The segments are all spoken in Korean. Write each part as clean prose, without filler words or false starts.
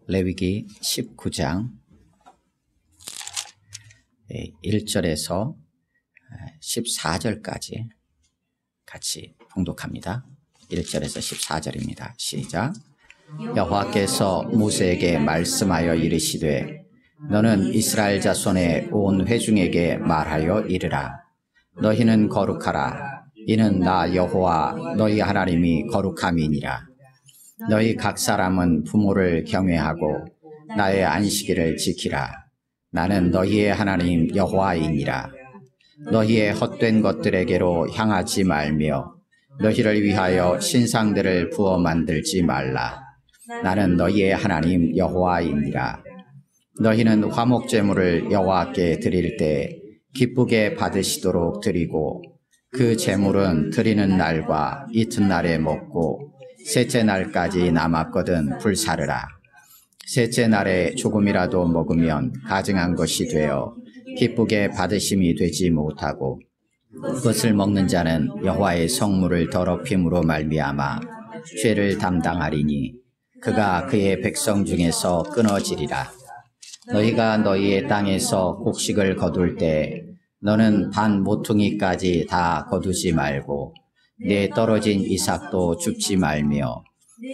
레위기 19장 1절에서 14절까지 같이 봉독합니다. 1절에서 14절입니다. 시작. 여호와께서 모세에게 말씀하여 이르시되 너는 이스라엘 자손의 온 회중에게 말하여 이르라. 너희는 거룩하라. 이는 나 여호와 너희 하나님이 거룩함이니라. 너희 각 사람은 부모를 경외하고 나의 안식일을 지키라. 나는 너희의 하나님 여호와이니라. 너희의 헛된 것들에게로 향하지 말며 너희를 위하여 신상들을 부어 만들지 말라. 나는 너희의 하나님 여호와이니라. 너희는 화목제물을 여호와께 드릴 때 기쁘게 받으시도록 드리고 그 제물은 드리는 날과 이튿날에 먹고 셋째 날까지 남았거든 불사르라. 셋째 날에 조금이라도 먹으면 가증한 것이 되어 기쁘게 받으심이 되지 못하고 그것을 먹는 자는 여호와의 성물을 더럽힘으로 말미암아 죄를 담당하리니 그가 그의 백성 중에서 끊어지리라. 너희가 너희의 땅에서 곡식을 거둘 때 너는 반 모퉁이까지 다 거두지 말고 내 떨어진 이삭도 줍지 말며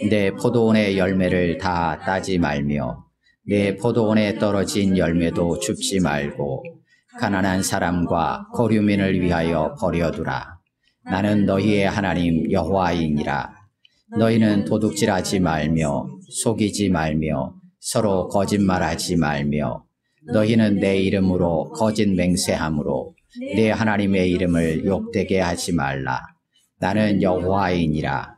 내 포도원의 열매를 다 따지 말며 내 포도원에 떨어진 열매도 줍지 말고 가난한 사람과 거류민을 위하여 버려두라. 나는 너희의 하나님 여호와이니라. 너희는 도둑질하지 말며 속이지 말며 서로 거짓말하지 말며 너희는 내 이름으로 거짓 맹세함으로 내 하나님의 이름을 욕되게 하지 말라. 나는 여호와이니라.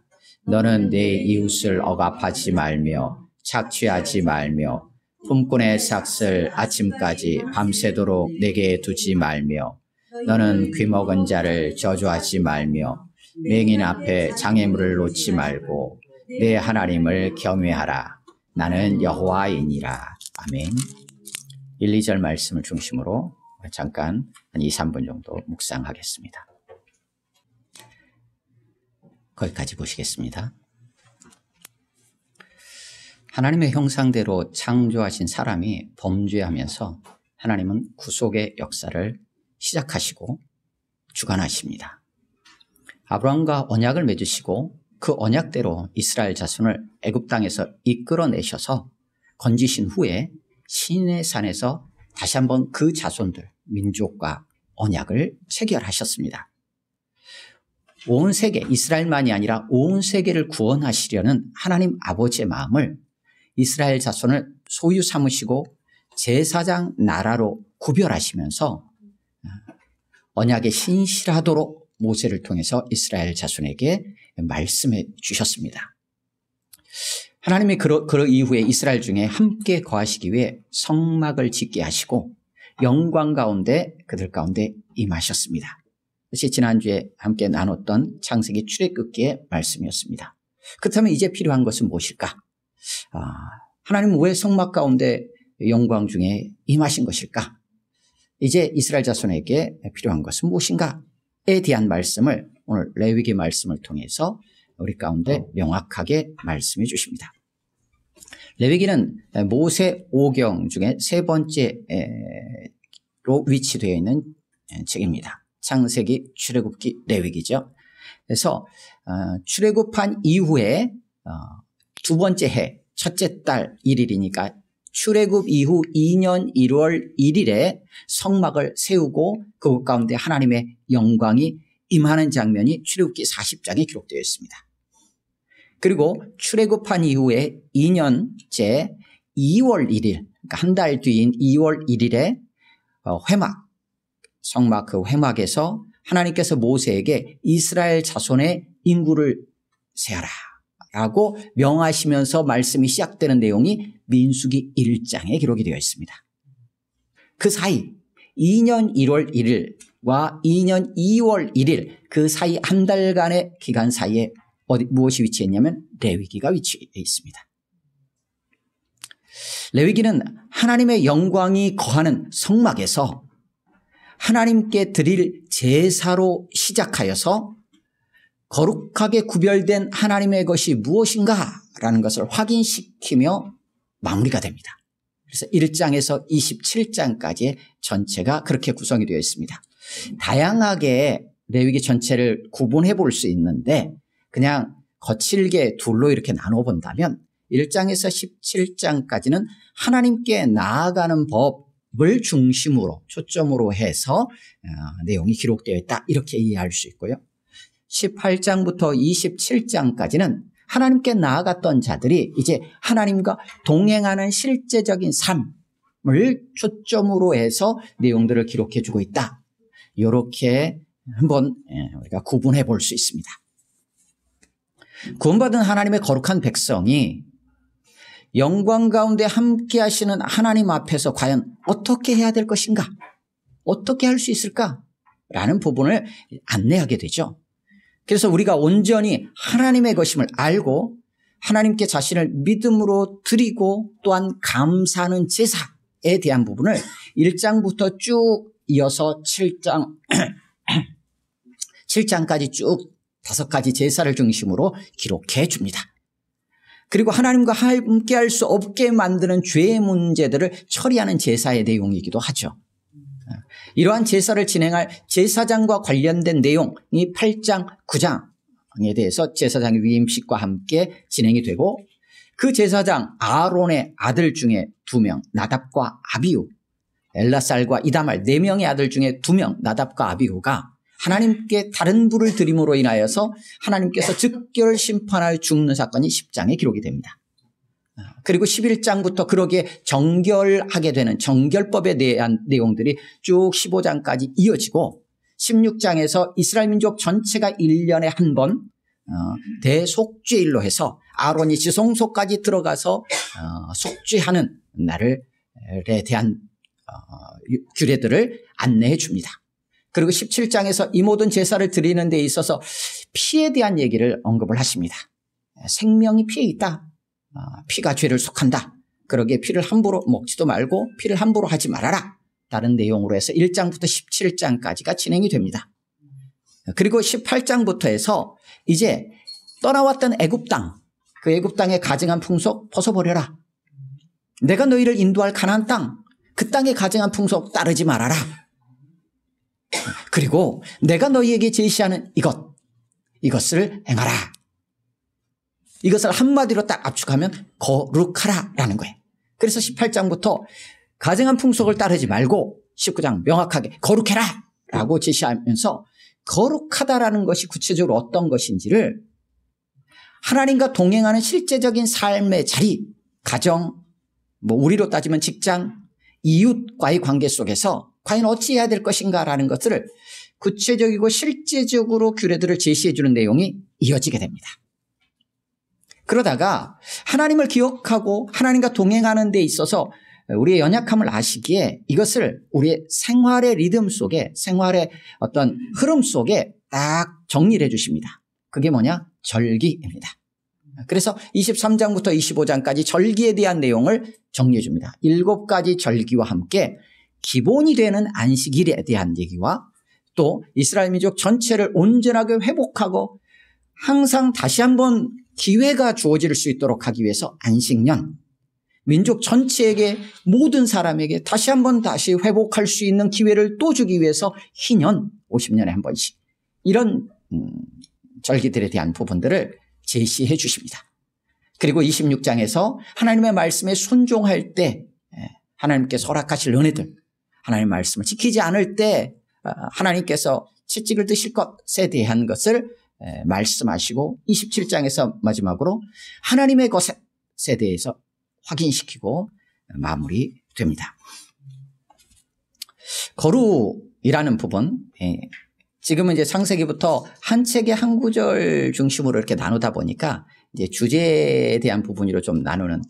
너는 내 이웃을 억압하지 말며 착취하지 말며 품꾼의 삭슬 아침까지 밤새도록 내게 두지 말며 너는 귀먹은 자를 저주하지 말며 맹인 앞에 장애물을 놓지 말고 내 하나님을 경외하라. 나는 여호와이니라. 아멘. 1, 2절 말씀을 중심으로 잠깐 한 2, 3분 정도 묵상하겠습니다. 거기까지 보시겠습니다. 하나님의 형상대로 창조하신 사람이 범죄하면서 하나님은 구속의 역사를 시작하시고 주관하십니다. 아브라함과 언약을 맺으시고 그 언약대로 이스라엘 자손을 애굽 땅에서 이끌어내셔서 건지신 후에 시내산에서 다시 한번 그 자손들, 민족과 언약을 체결하셨습니다. 온 세계, 이스라엘만이 아니라 온 세계를 구원하시려는 하나님 아버지의 마음을 이스라엘 자손을 소유 삼으시고 제사장 나라로 구별하시면서 언약에 신실하도록 모세를 통해서 이스라엘 자손에게 말씀해 주셨습니다. 하나님이 그 이후에 이스라엘 중에 함께 거하시기 위해 성막을 짓게 하시고 영광 가운데 그들 가운데 임하셨습니다. 이것이 지난주에 함께 나눴던 창세기 출애굽기의 말씀이었습니다. 그렇다면 이제 필요한 것은 무엇일까? 하나님은 왜 성막 가운데 영광 중에 임하신 것일까? 이제 이스라엘 자손에게 필요한 것은 무엇인가에 대한 말씀을 오늘 레위기 말씀을 통해서 우리 가운데 명확하게 말씀해 주십니다. 레위기는 모세 5경 중에 세 번째로 위치되어 있는 책입니다. 창세기, 출애굽기, 레위기죠. 그래서 출애굽한 이후에 두 번째 해, 첫째 달 1일이니까 출애굽 이후 2년 1월 1일에 성막을 세우고 그것 가운데 하나님의 영광이 임하는 장면이 출애굽기 40장에 기록되어 있습니다. 그리고 출애굽한 이후에 2년째 2월 1일, 그러니까 한 달 뒤인 2월 1일에 회막, 성막 그 회막에서 하나님께서 모세에게 이스라엘 자손의 인구를 세하라 라고 명하시면서 말씀이 시작되는 내용이 민수기 1장에 기록이 되어 있습니다. 그 사이 2년 1월 1일과 2년 2월 1일 그 사이 한 달간의 기간 사이에 무엇이 위치했냐면 레위기가 위치해 있습니다. 레위기는 하나님의 영광이 거하는 성막에서 하나님께 드릴 제사로 시작하여서 거룩하게 구별된 하나님의 것이 무엇인가라는 것을 확인시키며 마무리가 됩니다. 그래서 1장에서 27장까지의 전체가 그렇게 구성이 되어 있습니다. 다양하게 레위기 전체를 구분해 볼 수 있는데 그냥 거칠게 둘로 이렇게 나눠 본다면 1장에서 17장까지는 하나님께 나아가는 법을 중심으로 초점으로 해서 내용이 기록되어 있다 이렇게 이해할 수 있고요. 18장부터 27장까지는 하나님께 나아갔던 자들이 이제 하나님과 동행하는 실제적인 삶을 초점으로 해서 내용들을 기록해 주고 있다. 이렇게 한번 우리가 구분해 볼 수 있습니다. 구원받은 하나님의 거룩한 백성이 영광 가운데 함께 하시는 하나님 앞에서 과연 어떻게 해야 될 것인가? 어떻게 할 수 있을까? 라는 부분을 안내하게 되죠. 그래서 우리가 온전히 하나님의 것임을 알고 하나님께 자신을 믿음으로 드리고 또한 감사하는 제사에 대한 부분을 1장부터 쭉 이어서 7장까지 쭉 5가지 제사를 중심으로 기록해 줍니다. 그리고 하나님과 함께 할 수 없게 만드는 죄의 문제들을 처리하는 제사의 내용이기도 하죠. 이러한 제사를 진행할 제사장과 관련된 내용이 8장, 9장에 대해서 제사장의 위임식과 함께 진행이 되고 그 제사장 아론의 아들 중에 2명 나답과 아비후, 엘라살과 이다말 4명의 아들 중에 2명 나답과 아비후가 하나님께 다른 불을 드림으로 인하여서 하나님께서 즉결 심판하여 죽는 사건이 10장에 기록이 됩니다. 그리고 11장부터 그러기에 정결하게 되는 정결법에 대한 내용들이 쭉 15장까지 이어지고 16장에서 이스라엘 민족 전체가 1년에 한 번 대속죄일로 해서 아론이 지성소까지 들어가서 속죄하는 날에 대한 규례들을 안내해 줍니다. 그리고 17장에서 이 모든 제사를 드리는 데 있어서 피에 대한 얘기를 언급을 하십니다. 생명이 피에 있다. 피가 죄를 속한다. 그러기에 피를 함부로 먹지도 말고 피를 함부로 하지 말아라. 다른 내용으로 해서 1장부터 17장까지가 진행이 됩니다. 그리고 18장부터 해서 이제 떠나왔던 애굽 땅, 그 애굽 땅의 가증한 풍속 벗어버려라. 내가 너희를 인도할 가나안 땅, 그 땅의 가증한 풍속 따르지 말아라. 그리고 내가 너희에게 제시하는 이것을 행하라. 이것을 한마디로 딱 압축하면 거룩하라라는 거예요. 그래서 18장부터 가증한 풍속을 따르지 말고 19장 명확하게 거룩해라라고 제시하면서 거룩하다라는 것이 구체적으로 어떤 것인지를 하나님과 동행하는 실제적인 삶의 자리, 가정, 우리로 따지면 직장, 이웃과의 관계 속에서 과연 어찌해야 될 것인가라는 것을 구체적이고 실제적으로 규례들을 제시해 주는 내용이 이어지게 됩니다. 그러다가 하나님을 기억하고 하나님과 동행하는 데 있어서 우리의 연약함을 아시기에 이것을 우리의 생활의 리듬 속에, 생활의 어떤 흐름 속에 딱 정리를 해 주십니다. 그게 뭐냐? 절기입니다. 그래서 23장부터 25장까지 절기에 대한 내용을 정리해 줍니다. 7가지 절기와 함께 기본이 되는 안식일에 대한 얘기와 또 이스라엘 민족 전체를 온전하게 회복하고 항상 다시 한번 기회가 주어질 수 있도록 하기 위해서 안식년, 민족 전체에게 모든 사람에게 다시 한번 다시 회복할 수 있는 기회를 또 주기 위해서 희년 50년에 한 번씩 이런 절기들에 대한 부분들을 제시해 주십니다. 그리고 26장에서 하나님의 말씀에 순종할 때 하나님께서 허락하실 은혜들, 하나님의 말씀을 지키지 않을 때 하나님께서 채찍을 드실 것에 대한 것을 말씀하시고 27장에서 마지막으로 하나님의 것에 대해서 확인시키고 마무리됩니다. 거룩이라는 부분, 지금은 이제 창세기부터 한 책의 한 구절 중심으로 이렇게 나누다 보니까 이제 주제에 대한 부분으로 좀 나누는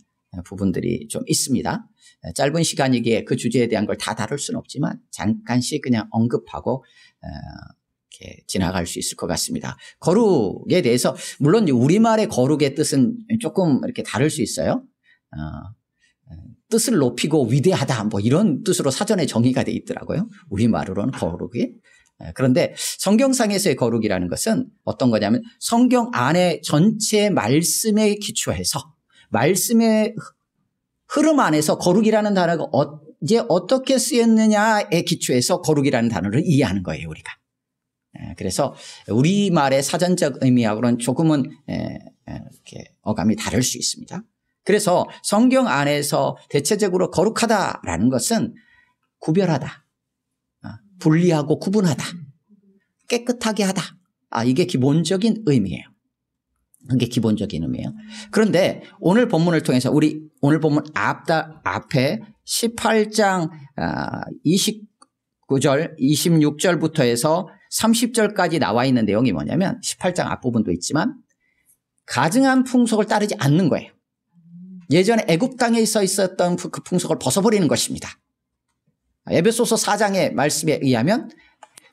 부분들이 좀 있습니다. 짧은 시간이기에 그 주제에 대한 걸 다 다룰 수는 없지만 잠깐씩 그냥 언급하고 이렇게 지나갈 수 있을 것 같습니다. 거룩에 대해서 물론 우리말의 거룩의 뜻은 조금 이렇게 다를 수 있어요. 뜻을 높이고 위대하다 뭐 이런 뜻으로 사전에 정의가 돼 있더라고요. 우리말로는 거룩이. 그런데 성경상에서의 거룩이라는 것은 어떤 거냐면 성경 안에 전체 말씀에 기초해서 말씀에 흐름 안에서 거룩이라는 단어가 이제 어떻게 쓰였느냐에 기초해서 거룩이라는 단어를 이해하는 거예요, 우리가. 그래서 우리말의 사전적 의미하고는 조금은 이렇게 어감이 다를 수 있습니다. 그래서 성경 안에서 대체적으로 거룩하다라는 것은 구별하다, 분리하고 구분하다, 깨끗하게 하다. 이게 기본적인 의미예요. 그게 기본적인 의미예요. 그런데 오늘 본문을 통해서 우리 오늘 본문 앞에 18장 29절, 26절부터 해서 30절까지 나와 있는 내용이 뭐냐면 18장 앞부분도 있지만 가증한 풍속을 따르지 않는 거예요. 예전에 애굽 땅에 있었던 그 풍속을 벗어버리는 것입니다. 에베소서 4장의 말씀에 의하면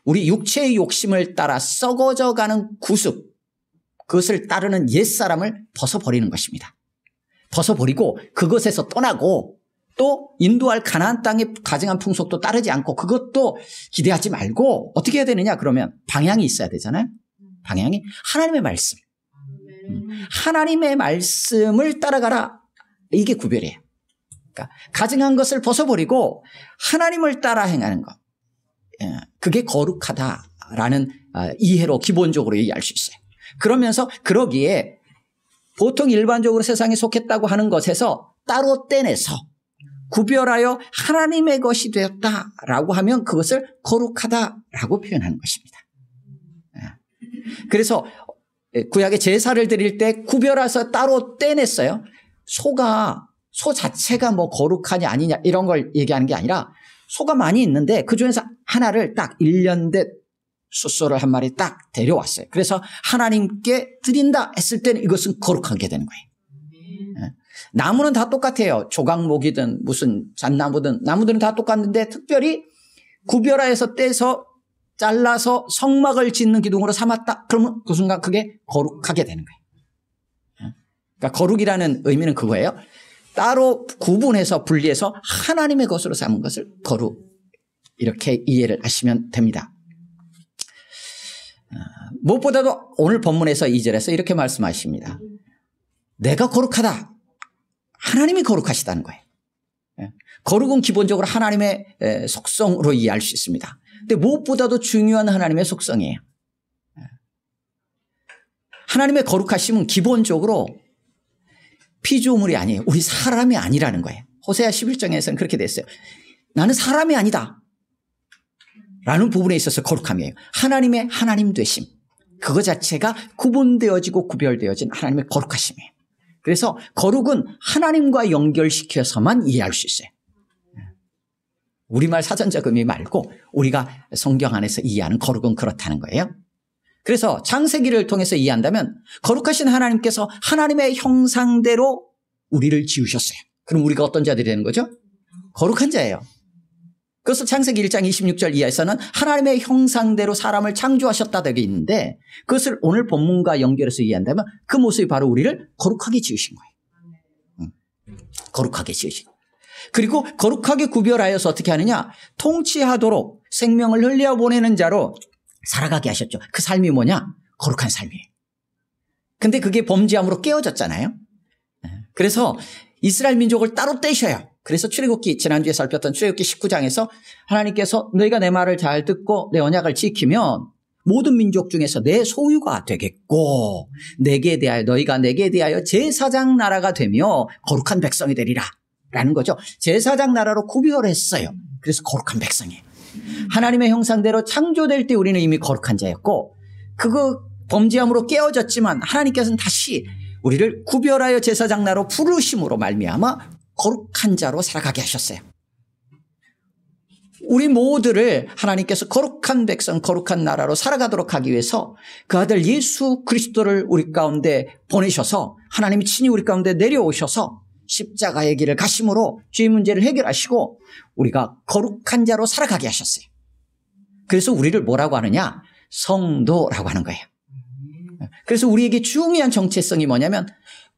우리 육체의 욕심을 따라 썩어져가는 구습, 그것을 따르는 옛사람을 벗어버리는 것입니다. 벗어버리고 그것에서 떠나고 또 인도할 가나안 땅의 가증한 풍속도 따르지 않고 그것도 기대하지 말고 어떻게 해야 되느냐 그러면 방향이 있어야 되잖아요. 방향이 하나님의 말씀. 하나님의 말씀을 따라가라. 이게 구별이에요. 그러니까 가증한 것을 벗어버리고 하나님을 따라 행하는 것. 그게 거룩하다라는 이해로 기본적으로 이해할 수 있어요. 그러면서 그러기에 보통 일반적으로 세상에 속했다고 하는 것에서 따로 떼내서 구별하여 하나님의 것이 되었다라고 하면 그것을 거룩하다라고 표현하는 것입니다. 그래서 구약의 제사를 드릴 때 구별해서 따로 떼냈어요. 소 자체가 뭐 거룩하냐 아니냐 이런 걸 얘기하는 게 아니라 소가 많이 있는데 그중에서 하나를 딱 1년 된 숫소를 한 마리 딱 데려왔어요. 그래서 하나님께 드린다 했을 때는 이것은 거룩하게 되는 거예요. 나무는 다 똑같아요. 조각목이든 무슨 잣나무든 나무들은 다 똑같은데 특별히 구별하여서 떼서 잘라서 성막을 짓는 기둥으로 삼았다. 그러면 그 순간 그게 거룩하게 되는 거예요. 그러니까 거룩이라는 의미는 그거예요. 따로 구분해서 분리해서 하나님의 것으로 삼은 것을 거룩, 이렇게 이해를 하시면 됩니다. 무엇보다도 오늘 본문에서 2절에서 이렇게 말씀하십니다. 내가 거룩하다. 하나님이 거룩하시다는 거예요. 거룩은 기본적으로 하나님의 속성으로 이해할 수 있습니다. 근데 무엇보다도 중요한 하나님의 속성이에요. 하나님의 거룩하심은 기본적으로 피조물이 아니에요. 우리 사람이 아니라는 거예요. 호세아 11장에서는 그렇게 됐어요. 나는 사람이 아니다 라는 부분에 있어서 거룩함이에요. 하나님의 하나님 되심, 그거 자체가 구분되어지고 구별되어진 하나님의 거룩하심이에요. 그래서 거룩은 하나님과 연결시켜서만 이해할 수 있어요. 우리말 사전적 의미 말고 우리가 성경 안에서 이해하는 거룩은 그렇다는 거예요. 그래서 창세기를 통해서 이해한다면 거룩하신 하나님께서 하나님의 형상대로 우리를 지으셨어요. 그럼 우리가 어떤 자들이 되는 거죠? 거룩한 자예요. 그래서 창세기 1장 26절 이하에서는 하나님의 형상대로 사람을 창조하셨다 되게 있는데 그것을 오늘 본문과 연결해서 이해한다면 그 모습이 바로 우리를 거룩하게 지으신 거예요. 거룩하게 지으신 거예요. 그리고 거룩하게 구별하여서 어떻게 하느냐? 통치하도록 생명을 흘려보내는 자로 살아가게 하셨죠. 그 삶이 뭐냐? 거룩한 삶이에요. 근데 그게 범죄함으로 깨어졌잖아요. 그래서 이스라엘 민족을 따로 떼셔요. 그래서 출애굽기, 지난주에 살폈던 출애굽기 19장에서 하나님께서 너희가 내 말을 잘 듣고 내 언약을 지키면 모든 민족 중에서 내 소유가 되겠고 너희가 내게 대하여 제사장 나라가 되며 거룩한 백성이 되리라 라는 거죠. 제사장 나라로 구별했어요. 그래서 거룩한 백성이에요. 하나님의 형상대로 창조될 때 우리는 이미 거룩한 자였고 그거 범죄함으로 깨어졌지만 하나님께서는 다시 우리를 구별하여 제사장 나라로 부르심으로 말미암아 거룩한 자로 살아가게 하셨어요. 우리 모두를 하나님께서 거룩한 백성, 거룩한 나라로 살아가도록 하기 위해서 그 아들 예수 그리스도를 우리 가운데 보내셔서 하나님이 친히 우리 가운데 내려오셔서 십자가의 길을 가심으로 죄의 문제를 해결하시고 우리가 거룩한 자로 살아가게 하셨어요. 그래서 우리를 뭐라고 하느냐? 성도라고 하는 거예요. 그래서 우리에게 중요한 정체성이 뭐냐면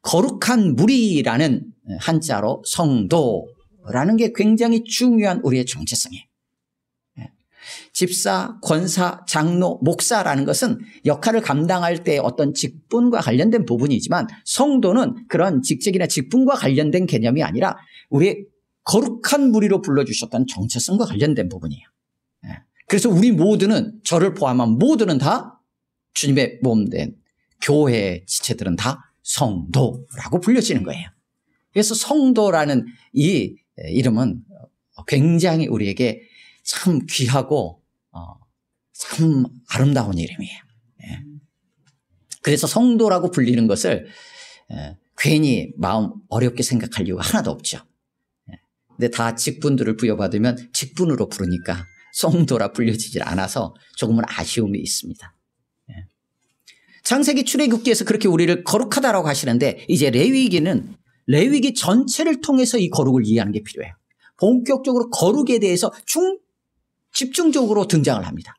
거룩한 무리라는 한자로 성도라는 게 굉장히 중요한 우리의 정체성이에요. 집사, 권사, 장로, 목사라는 것은 역할을 감당할 때 어떤 직분과 관련된 부분이지만 성도는 그런 직책이나 직분과 관련된 개념이 아니라 우리의 거룩한 무리로 불러주셨다는 정체성과 관련된 부분이에요. 그래서 우리 모두는, 저를 포함한 모두는 다 주님의 몸된 교회의 지체들은 다 성도라고 불려지는 거예요. 그래서 성도라는 이 이름은 굉장히 우리에게 참 귀하고 참 아름다운 이름이에요. 그래서 성도라고 불리는 것을 괜히 마음 어렵게 생각할 이유가 하나도 없죠. 근데 다 직분들을 부여받으면 직분으로 부르니까 성도라 불려지질 않아서 조금은 아쉬움이 있습니다. 창세기 출애굽기에서 그렇게 우리를 거룩하다라고 하시는데 이제 레위기 전체를 통해서 이 거룩을 이해하는 게 필요해요. 본격적으로 거룩에 대해서 집중적으로 등장을 합니다.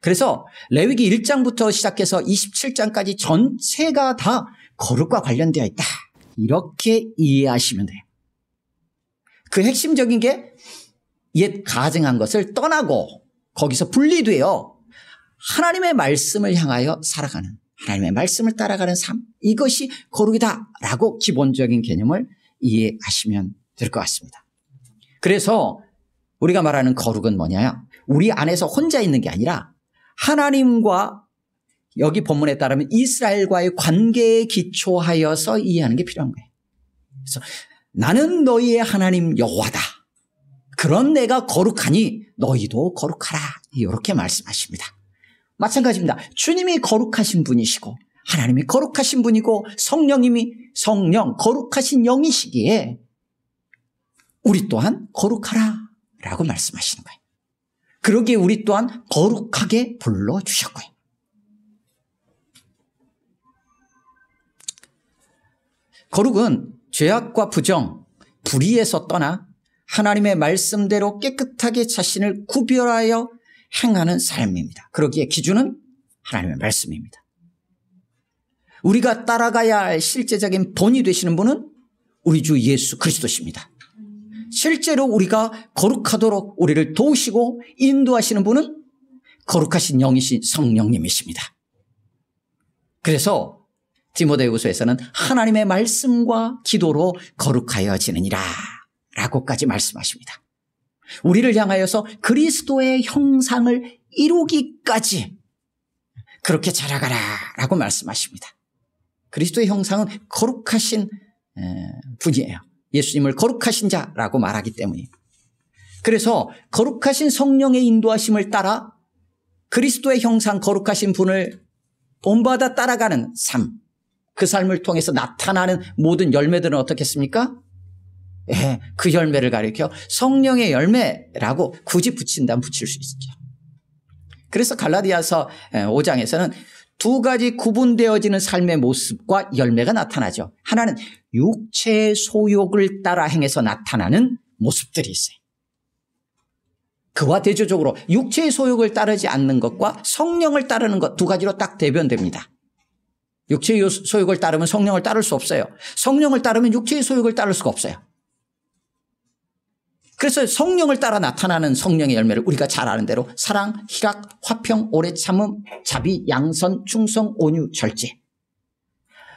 그래서 레위기 1장부터 시작해서 27장까지 전체가 다 거룩과 관련되어 있다. 이렇게 이해하시면 돼요. 그 핵심적인 게 옛 가증한 것을 떠나고 거기서 분리되어 하나님의 말씀을 향하여 살아가는, 하나님의 말씀을 따라가는 삶, 이것이 거룩이다라고 기본적인 개념을 이해하시면 될 것 같습니다. 그래서 우리가 말하는 거룩은 뭐냐? 우리 안에서 혼자 있는 게 아니라 하나님과, 여기 본문에 따르면 이스라엘과의 관계에 기초하여서 이해하는 게 필요한 거예요. 그래서 나는 너희의 하나님 여호와다. 그런 내가 거룩하니 너희도 거룩하라. 이렇게 말씀하십니다. 마찬가지입니다. 주님이 거룩하신 분이시고 하나님이 거룩하신 분이고 성령 거룩하신 영이시기에 우리 또한 거룩하라 라고 말씀하시는 거예요. 그러기에 우리 또한 거룩하게 불러주셨고요. 거룩은 죄악과 부정, 불의에서 떠나 하나님의 말씀대로 깨끗하게 자신을 구별하여 행하는 삶입니다. 그러기에 기준은 하나님의 말씀입니다. 우리가 따라가야 할 실제적인 본이 되시는 분은 우리 주 예수 그리스도십니다. 실제로 우리가 거룩하도록 우리를 도우시고 인도하시는 분은 거룩하신 영이신 성령님이십니다. 그래서 디모데후서에서는 하나님의 말씀과 기도로 거룩하여지느니라 라고까지 말씀하십니다. 우리를 향하여서 그리스도의 형상을 이루기까지 그렇게 자라가라 라고 말씀하십니다. 그리스도의 형상은 거룩하신 분이에요. 예수님을 거룩하신 자라고 말하기 때문이에요. 그래서 거룩하신 성령의 인도하심을 따라 그리스도의 형상 거룩하신 분을 본받아 따라가는 삶, 그 삶을 통해서 나타나는 모든 열매들은 어떻겠습니까? 그 열매를 가리켜 성령의 열매라고 굳이 붙인다면 붙일 수 있죠. 그래서 갈라디아서 5장에서는 두 가지 구분되어지는 삶의 모습과 열매가 나타나죠. 하나는 육체의 소욕을 따라 행해서 나타나는 모습들이 있어요. 그와 대조적으로 육체의 소욕을 따르지 않는 것과 성령을 따르는 것 두 가지로 딱 대변됩니다. 육체의 소욕을 따르면 성령을 따를 수 없어요. 성령을 따르면 육체의 소욕을 따를 수가 없어요. 그래서 성령을 따라 나타나는 성령의 열매를 우리가 잘 아는 대로 사랑, 희락, 화평, 오래 참음, 자비, 양선, 충성, 온유, 절제.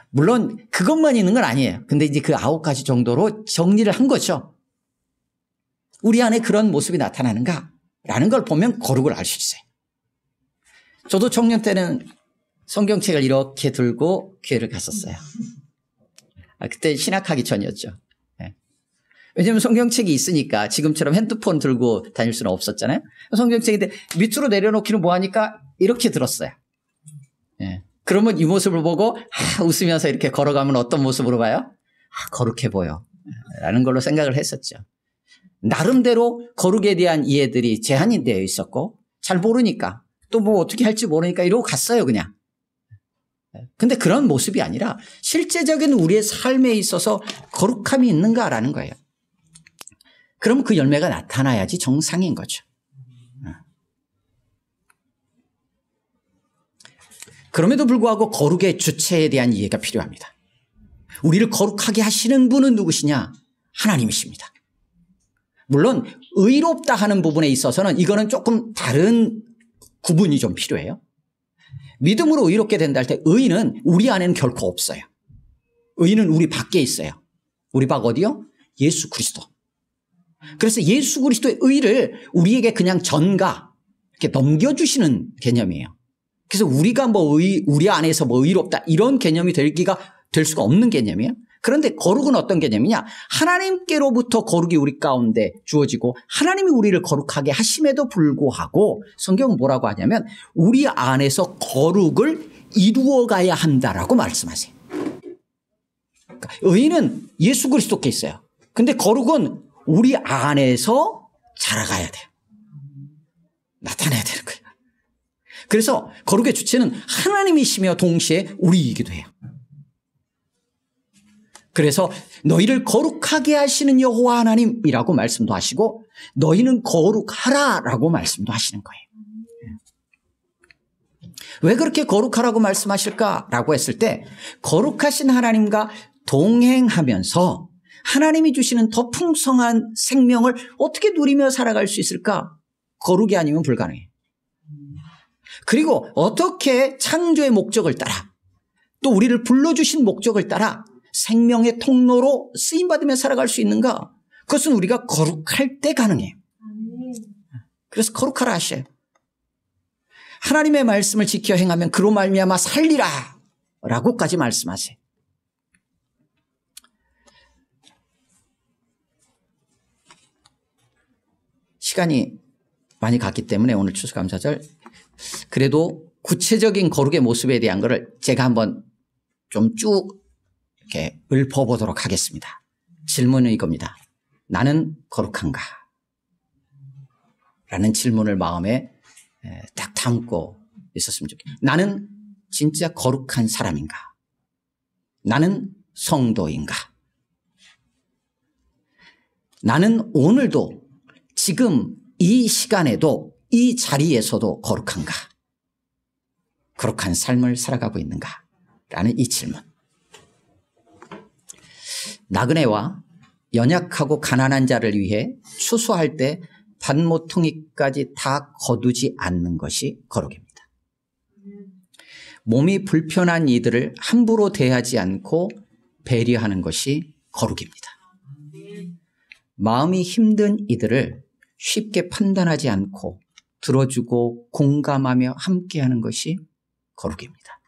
물론 그것만 있는 건 아니에요. 근데 이제 그 9가지 정도로 정리를 한 거죠. 우리 안에 그런 모습이 나타나는가라는 걸 보면 거룩을 알 수 있어요. 저도 청년 때는 성경책을 이렇게 들고 교회를 갔었어요. 그때 신학하기 전이었죠. 왜냐하면 성경책이 있으니까 지금처럼 핸드폰 들고 다닐 수는 없었잖아요. 성경책인데 밑으로 내려놓기는 뭐하니까 이렇게 들었어요. 그러면 이 모습을 보고 웃으면서 이렇게 걸어가면 어떤 모습으로 봐요? 거룩해 보여 라는 걸로 생각을 했었죠. 나름대로 거룩에 대한 이해들이 제한이 되어 있었고 잘 모르니까 또 뭐 어떻게 할지 모르니까 이러고 갔어요 그냥. 근데 그런 모습이 아니라 실제적인 우리의 삶에 있어서 거룩함이 있는가라는 거예요. 그럼 그 열매가 나타나야지 정상인 거죠. 그럼에도 불구하고 거룩의 주체에 대한 이해가 필요합니다. 우리를 거룩하게 하시는 분은 누구시냐? 하나님이십니다. 물론 의롭다 하는 부분에 있어서는 이거는 조금 다른 구분이 좀 필요해요. 믿음으로 의롭게 된다 할 때 의는 우리 안에는 결코 없어요. 의는 우리 밖에 있어요. 우리 밖 어디요? 예수 그리스도. 그래서 예수 그리스도의 의를 우리에게 그냥 전가 이렇게 넘겨주시는 개념이에요. 그래서 우리가 우리 안에서 의롭다 이런 개념이 될 수가 없는 개념이에요. 그런데 거룩은 어떤 개념이냐? 하나님께로부터 거룩이 우리 가운데 주어지고 하나님이 우리를 거룩하게 하심에도 불구하고 성경은 뭐라고 하냐면 우리 안에서 거룩을 이루어가야 한다라고 말씀하세요. 그러니까 의는 예수 그리스도께 있어요. 근데 거룩은 우리 안에서 자라가야 돼요. 나타나야 되는 거예요. 그래서 거룩의 주체는 하나님이시며 동시에 우리이기도 해요. 그래서 너희를 거룩하게 하시는 여호와 하나님이라고 말씀도 하시고 너희는 거룩하라라고 말씀도 하시는 거예요. 왜 그렇게 거룩하라고 말씀하실까라고 했을 때 거룩하신 하나님과 동행하면서 하나님이 주시는 더 풍성한 생명을 어떻게 누리며 살아갈 수 있을까? 거룩이 아니면 불가능해요. 그리고 어떻게 창조의 목적을 따라 또 우리를 불러주신 목적을 따라 생명의 통로로 쓰임받으며 살아갈 수 있는가? 그것은 우리가 거룩할 때 가능해요. 그래서 거룩하라 하셔요. 하나님의 말씀을 지켜 행하면 그로 말미암아 살리라 라고까지 말씀하세요. 시간이 많이 갔기 때문에 오늘 추수감사절 그래도 구체적인 거룩의 모습에 대한 것을 제가 한번 좀 쭉 이렇게 읊어보도록 하겠습니다. 질문은 이겁니다. 나는 거룩한가? 라는 질문을 마음에 딱 담고 있었으면 좋겠어요. 나는 진짜 거룩한 사람인가? 나는 성도인가? 나는 오늘도 지금 이 시간에도 이 자리에서도 거룩한가? 거룩한 삶을 살아가고 있는가? 라는 이 질문. 나그네와 연약하고 가난한 자를 위해 추수할 때 밭모퉁이까지 다 거두지 않는 것이 거룩입니다. 몸이 불편한 이들을 함부로 대하지 않고 배려하는 것이 거룩입니다. 마음이 힘든 이들을 쉽게 판단하지 않고 들어주고 공감하며 함께하는 것이 거룩입니다.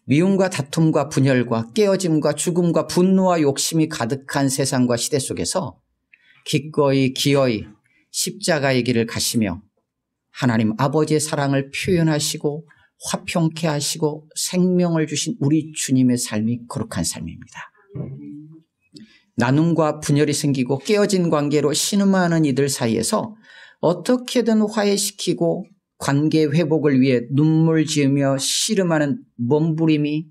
미움과 다툼과 분열과 깨어짐과 죽음과 분노와 욕심이 가득한 세상과 시대 속에서 기꺼이 기어이 십자가의 길을 가시며 하나님 아버지의 사랑을 표현하시고 화평케 하시고 생명을 주신 우리 주님의 삶이 거룩한 삶입니다. 나눔과 분열이 생기고 깨어진 관계로 신음하는 이들 사이에서 어떻게든 화해시키고 관계 회복을 위해 눈물 지으며 씨름하는 몸부림이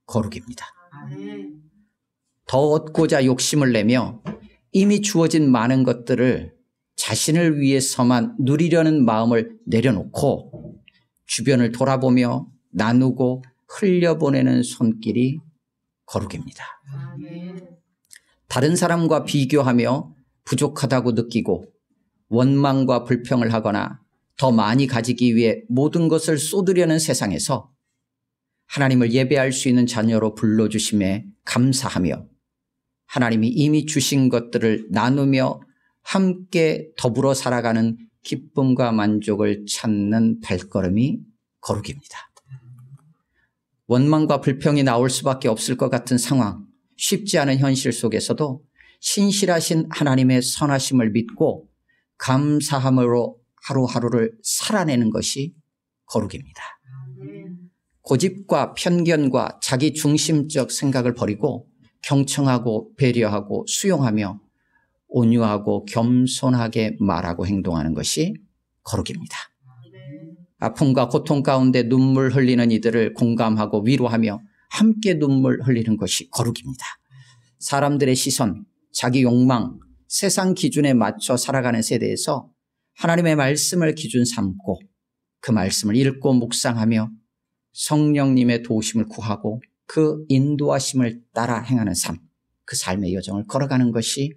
거룩입니다. 더 얻고자 욕심을 내며 이미 주어진 많은 것들을 자신을 위해서만 누리려는 마음을 내려놓고 주변을 돌아보며 나누고 흘려보내는 손길이 거룩입니다. 다른 사람과 비교하며 부족하다고 느끼고 원망과 불평을 하거나 더 많이 가지기 위해 모든 것을 쏟으려는 세상에서 하나님을 예배할 수 있는 자녀로 불러주심에 감사하며 하나님이 이미 주신 것들을 나누며 함께 더불어 살아가는 기쁨과 만족을 찾는 발걸음이 거룩입니다. 원망과 불평이 나올 수밖에 없을 것 같은 상황, 쉽지 않은 현실 속에서도 신실하신 하나님의 선하심을 믿고 감사함으로 하루하루를 살아내는 것이 거룩입니다. 고집과 편견과 자기 중심적 생각을 버리고 경청하고 배려하고 수용하며 온유하고 겸손하게 말하고 행동하는 것이 거룩입니다. 아픔과 고통 가운데 눈물 흘리는 이들을 공감하고 위로하며 함께 눈물 흘리는 것이 거룩입니다. 사람들의 시선, 자기 욕망, 세상 기준에 맞춰 살아가는 세대에서 하나님의 말씀을 기준 삼고 그 말씀을 읽고 묵상하며 성령님의 도우심을 구하고 그 인도하심을 따라 행하는 삶, 그 삶의 여정을 걸어가는 것이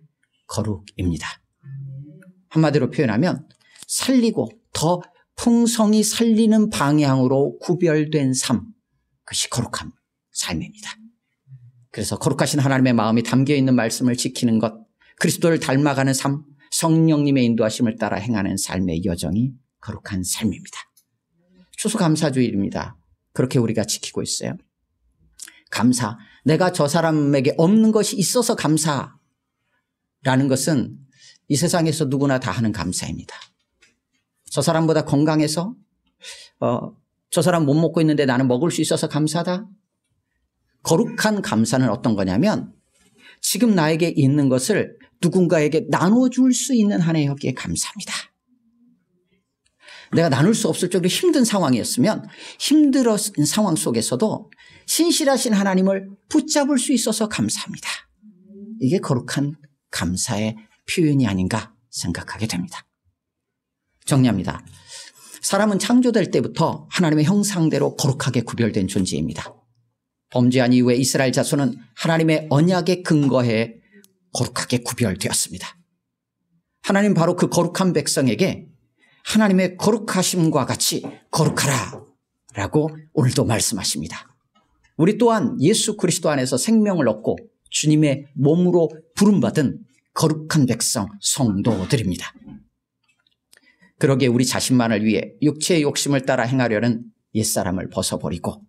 거룩입니다. 한마디로 표현하면 살리고 더 풍성히 살리는 방향으로 구별된 삶, 그것이 거룩한 삶입니다. 그래서 거룩하신 하나님의 마음이 담겨있는 말씀을 지키는 것, 그리스도를 닮아가는 삶, 성령님의 인도하심을 따라 행하는 삶의 여정이 거룩한 삶입니다. 추수감사주일입니다. 그렇게 우리가 지키고 있어요. 감사, 내가 저 사람에게 없는 것이 있어서 감사라는 것은 이 세상에서 누구나 다 하는 감사입니다. 저 사람보다 건강해서 저 사람 못 먹고 있는데 나는 먹을 수 있어서 감사하다. 거룩한 감사는 어떤 거냐면 지금 나에게 있는 것을 누군가에게 나눠줄 수 있는 하나님께 감사합니다. 내가 나눌 수 없을 정도로 힘든 상황이었으면 힘들었던 상황 속에서도 신실하신 하나님을 붙잡을 수 있어서 감사합니다. 이게 거룩한 감사의 표현이 아닌가 생각하게 됩니다. 정리합니다. 사람은 창조될 때부터 하나님의 형상대로 거룩하게 구별된 존재입니다. 범죄한 이후에 이스라엘 자손은 하나님의 언약에 근거해 거룩하게 구별되었습니다. 하나님 바로 그 거룩한 백성에게 하나님의 거룩하심과 같이 거룩하라 라고 오늘도 말씀하십니다. 우리 또한 예수 그리스도 안에서 생명을 얻고 주님의 몸으로 부름받은 거룩한 백성 성도들입니다. 그러기에 우리 자신만을 위해 육체의 욕심을 따라 행하려는 옛사람을 벗어버리고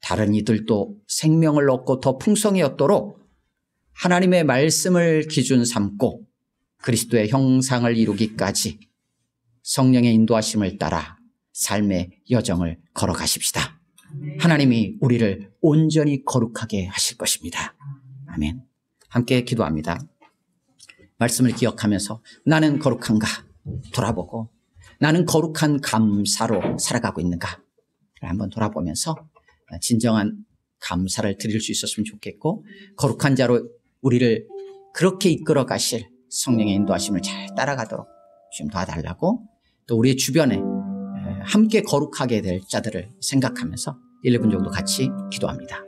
다른 이들도 생명을 얻고 더 풍성히 얻도록 하나님의 말씀을 기준 삼고 그리스도의 형상을 이루기까지 성령의 인도하심을 따라 삶의 여정을 걸어가십시다. 하나님이 우리를 온전히 거룩하게 하실 것입니다. 아멘. 함께 기도합니다. 말씀을 기억하면서 나는 거룩한가 돌아보고 나는 거룩한 감사로 살아가고 있는가 한번 돌아보면서 진정한 감사를 드릴 수 있었으면 좋겠고 거룩한 자로 우리를 그렇게 이끌어 가실 성령의 인도하심을 잘 따라가도록 좀 도와달라고 또 우리 주변에 함께 거룩하게 될 자들을 생각하면서 1, 2분 정도 같이 기도합니다.